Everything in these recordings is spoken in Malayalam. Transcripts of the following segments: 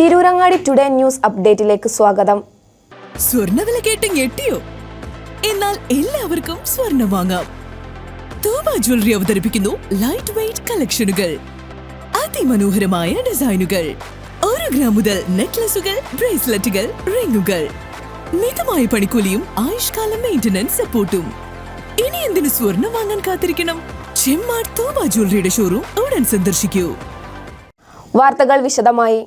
തിരൂരങ്ങാടി ടുഡേ ന്യൂസ് അപ്ഡേറ്റിലേക്ക് സ്വാഗതം. സ്വർണ്ണവില കേട്ട് ഞെട്ടിയോ? എന്നാൽ എല്ലാവർക്കും സ്വർണ്ണം വാങ്ങാം. തൂബ ജ്വല്ലറി അവതരിപ്പിക്കുന്നു ലൈറ്റ് വെയ്റ്റ് കളക്ഷനുകൾ, അതിമനോഹരമായ ഡിസൈനുകൾ, 1 ഗ്രാം മുതൽ നെക്ലസുകൾ, ബ്രേസ്ലെറ്റുകൾ, റിങ്ങുകൾ, മിതമായ പണിക്കൂലിയും ആയുഷ്കാല മെയിന്റനൻസ് സപ്പോർട്ടും. ഇനി എന്തിനു സ്വർണ്ണം വാങ്ങാൻ കാത്തിരിക്കണം? ചെമ്മാട് തൂബ ജ്വല്ലറിയുടെ ഷോറൂം ഉടൻ സന്ദർശിക്കൂ. വാർത്തകൾ വിശദമായി.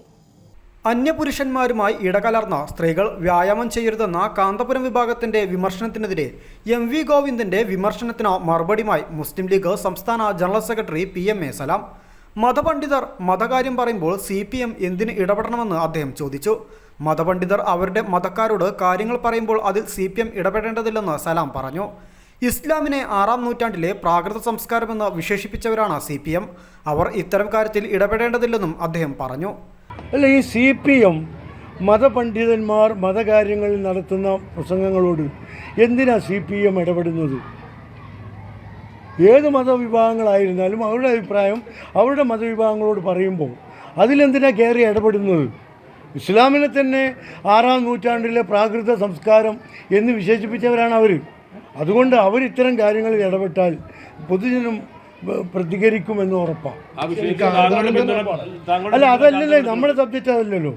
അന്യപുരുഷന്മാരുമായി ഇടകലർന്ന സ്ത്രീകൾ വ്യായാമം ചെയ്യരുതെന്ന കാന്തപുരം വിഭാഗത്തിന്റെ വിമർശനത്തിനെതിരെ MV ഗോവിന്ദന്റെ വിമർശനത്തിന് മറുപടിയുമായി മുസ്ലിം ലീഗ് സംസ്ഥാന ജനറൽ സെക്രട്ടറി PM.A. സലാം. മതപണ്ഡിതർ മതകാര്യം പറയുമ്പോൾ CPM എന്തിന് ഇടപെടണമെന്ന് അദ്ദേഹം ചോദിച്ചു. മതപണ്ഡിതർ അവരുടെ മതക്കാരോട് കാര്യങ്ങൾ പറയുമ്പോൾ അതിൽ CPM ഇടപെടേണ്ടതില്ലെന്ന് സലാം പറഞ്ഞു. ഇസ്ലാമിനെ 6-ാം നൂറ്റാണ്ടിലെ പ്രാകൃത സംസ്കാരമെന്ന് വിശേഷിപ്പിച്ചവരാണ് CPM. അവർ ഇത്തരം കാര്യത്തിൽ ഇടപെടേണ്ടതില്ലെന്നും അദ്ദേഹം പറഞ്ഞു. അല്ല, ഈ CPM മതപണ്ഡിതന്മാർ മതകാര്യങ്ങളിൽ നടത്തുന്ന പ്രസംഗങ്ങളോട് എന്തിനാ CPM ഇടപെടുന്നത്? ഏത് മതവിഭാഗങ്ങളായിരുന്നാലും അവരുടെ അഭിപ്രായം അവരുടെ മതവിഭാഗങ്ങളോട് പറയുമ്പോൾ അതിലെന്തിനാ കയറി ഇടപെടുന്നത്? ഇസ്ലാമിനെ തന്നെ 6-ാം നൂറ്റാണ്ടിലെ പ്രാകൃത സംസ്കാരം എന്ന് വിശേഷിപ്പിച്ചവരാണ് അവർ. അതുകൊണ്ട് അവരിത്തരം കാര്യങ്ങളിൽ ഇടപെട്ടാൽ പൊതുജനം പ്രതികരിക്കുമെന്ന് ഉറപ്പാണ്. അല്ല, അതല്ലല്ലോ നമ്മുടെ സബ്ജക്റ്റ്, അതല്ലല്ലോ.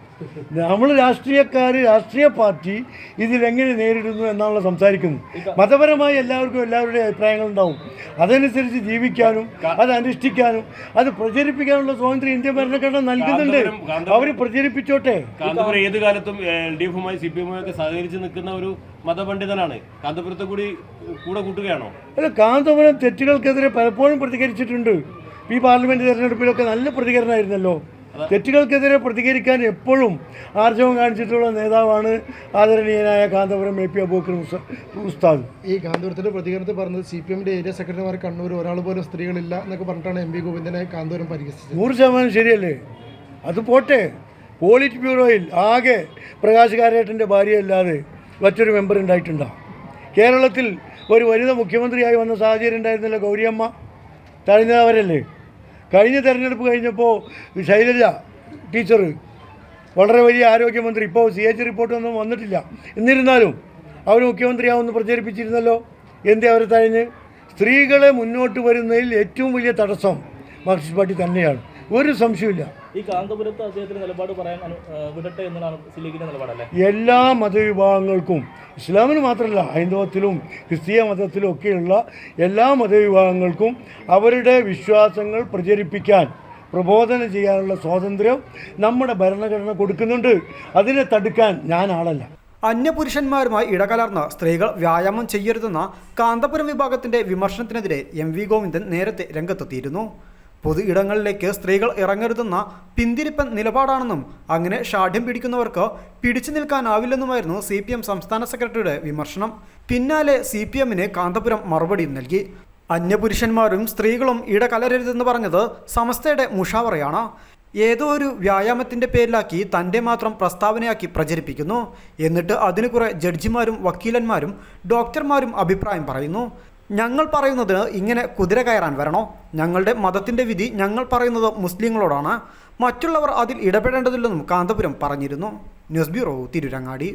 നമ്മൾ രാഷ്ട്രീയ പാർട്ടി ഇതിലെങ്ങനെ നേരിടുന്നു എന്നാണല്ലോ സംസാരിക്കുന്നത്. മതപരമായി എല്ലാവർക്കും എല്ലാവരുടെ അഭിപ്രായങ്ങളുണ്ടാവും. അതനുസരിച്ച് ജീവിക്കാനും അത് അനുഷ്ഠിക്കാനും അത് പ്രചരിപ്പിക്കാനുള്ള സ്വാതന്ത്ര്യം ഇന്ത്യൻ ഭരണഘടന നൽകുന്നുണ്ട്. അവർ പ്രചരിപ്പിച്ചോട്ടെ. ഏത് കാലത്തും LDF-ഉമായി CPM-ഉമായി സഹകരിച്ച് നിൽക്കുന്ന ഒരു മതപണ്ഡിതനാണ്. കാന്തപുരത്തെ കൂടെ കൂട്ടുകയാണോ? അല്ല, കാന്തപുരം തെറ്റുകൾക്കെതിരെ പലപ്പോഴും പ്രതികരിച്ചിട്ടുണ്ട്. ഈ പാർലമെന്റ് തെരഞ്ഞെടുപ്പിലൊക്കെ നല്ല പ്രതികരണമായിരുന്നല്ലോ. തെറ്റുകൾക്കെതിരെ പ്രതികരിക്കാൻ എപ്പോഴും ആർജവം കാണിച്ചിട്ടുള്ള നേതാവാണ് ആദരണീയനായ കാന്തപുരം AP അബൂബക്കർ ഉസ്താദ്. ഈ കാന്തപുരത്തിന്റെ പ്രതികരണത്തിൽ പറഞ്ഞത് CPM-ന്റെ ഏരിയ സെക്രട്ടറിമാർ കണ്ണൂർ ഒരാൾ പോലും സ്ത്രീകളില്ല എന്നൊക്കെ പറഞ്ഞിട്ടാണ് MV ഗോവിന്ദനെ കാന്തപുരം പരിഹസിച്ചത്. 100% ശരിയല്ലേ? അത് പോട്ടെ, പോളിറ്റ് ബ്യൂറോയിൽ ആകെ പ്രകാശ് കാരേട്ടൻ്റെ ഭാര്യയല്ലാതെ മറ്റൊരു മെമ്പർ ഉണ്ടായിട്ടുണ്ടോ? കേരളത്തിൽ ഒരു വനിത മുഖ്യമന്ത്രിയായി വന്ന സാഹചര്യം ഉണ്ടായിരുന്നില്ല. ഗൗരിയമ്മ തഴഞ്ഞവരല്ലേ? കഴിഞ്ഞ തെരഞ്ഞെടുപ്പ് കഴിഞ്ഞപ്പോൾ ശൈലജ ടീച്ചർ വളരെ വലിയ ആരോഗ്യമന്ത്രി, ഇപ്പോൾ CH റിപ്പോർട്ടൊന്നും വന്നിട്ടില്ല, എന്നിരുന്നാലും അവർ മുഖ്യമന്ത്രിയാവുമെന്ന് പ്രചരിപ്പിച്ചിരുന്നല്ലോ. എന്തേ അവരെ തഴഞ്ഞ്? സ്ത്രീകളെ മുന്നോട്ട് വരുന്നതിൽ ഏറ്റവും വലിയ തടസ്സം മാർക്സിസ്റ്റ് പാർട്ടി തന്നെയാണ്, ഒരു സംശയമില്ല. ഈ കാന്തപുരത്ത് അദ്ദേഹത്തിന് നിലപാട് പറയാൻ വിടട്ടെ എന്നതാണ് ലീഗിന്റെ നിലപാടല്ലേ? എല്ലാ മതവിഭാഗങ്ങൾക്കും, ഇസ്ലാമിന് മാത്രമല്ല ഹൈന്ദവത്തിലും ക്രിസ്തീയ മതത്തിലും ഒക്കെയുള്ള എല്ലാ മതവിഭാഗങ്ങൾക്കും അവരുടെ വിശ്വാസങ്ങൾ പ്രചരിപ്പിക്കാൻ പ്രബോധനം ചെയ്യാനുള്ള സ്വാതന്ത്ര്യം നമ്മുടെ ഭരണഘടന കൊടുക്കുന്നുണ്ട്. അതിനെ തടുക്കാൻ ഞാൻ ആളല്ല. അന്യപുരുഷന്മാരുമായി ഇടകലർന്ന സ്ത്രീകൾ വ്യായാമം ചെയ്യരുതെന്ന കാന്തപുരം വിഭാഗത്തിന്റെ വിമർശനത്തിനെതിരെ MV ഗോവിന്ദൻ നേരത്തെ രംഗത്തെത്തിയിരുന്നു. പൊതു ഇടങ്ങളിലേക്ക് സ്ത്രീകൾ ഇറങ്ങരുതെന്ന പിന്തിരിപ്പൻ നിലപാടാണെന്നും അങ്ങനെ ഷാഠ്യം പിടിക്കുന്നവർക്ക് പിടിച്ചു നിൽക്കാനാവില്ലെന്നുമായിരുന്നു CPM സംസ്ഥാന സെക്രട്ടറിയുടെ വിമർശനം. പിന്നാലെ CPM-ന് കാന്തപുരം മറുപടിയും നൽകി. അന്യപുരുഷന്മാരും സ്ത്രീകളും ഇടകലരരുതെന്ന് പറഞ്ഞത് സമസ്തയുടെ മുഷാവറയാണ്. ഏതോ ഒരു വ്യായാമത്തിൻ്റെ പേരിലാക്കി തൻ്റെ മാത്രം പ്രസ്താവനയാക്കി പ്രചരിപ്പിക്കുന്നു. എന്നിട്ട് അതിന് കുറേ ജഡ്ജിമാരും വക്കീലന്മാരും ഡോക്ടർമാരും അഭിപ്രായം പറയുന്നു. ഞങ്ങൾ പറയുന്നത് ഇങ്ങനെ കുതിര കയറാൻ വരണോ? ഞങ്ങളുടെ മതത്തിൻ്റെ വിധി ഞങ്ങൾ പറയുന്നത് മുസ്ലിങ്ങളോടാണ്. മറ്റുള്ളവർ അതിൽ ഇടപെടേണ്ടതില്ലെന്നും കാന്തപുരം പറഞ്ഞിരുന്നു. News bureau, Tirurangadi.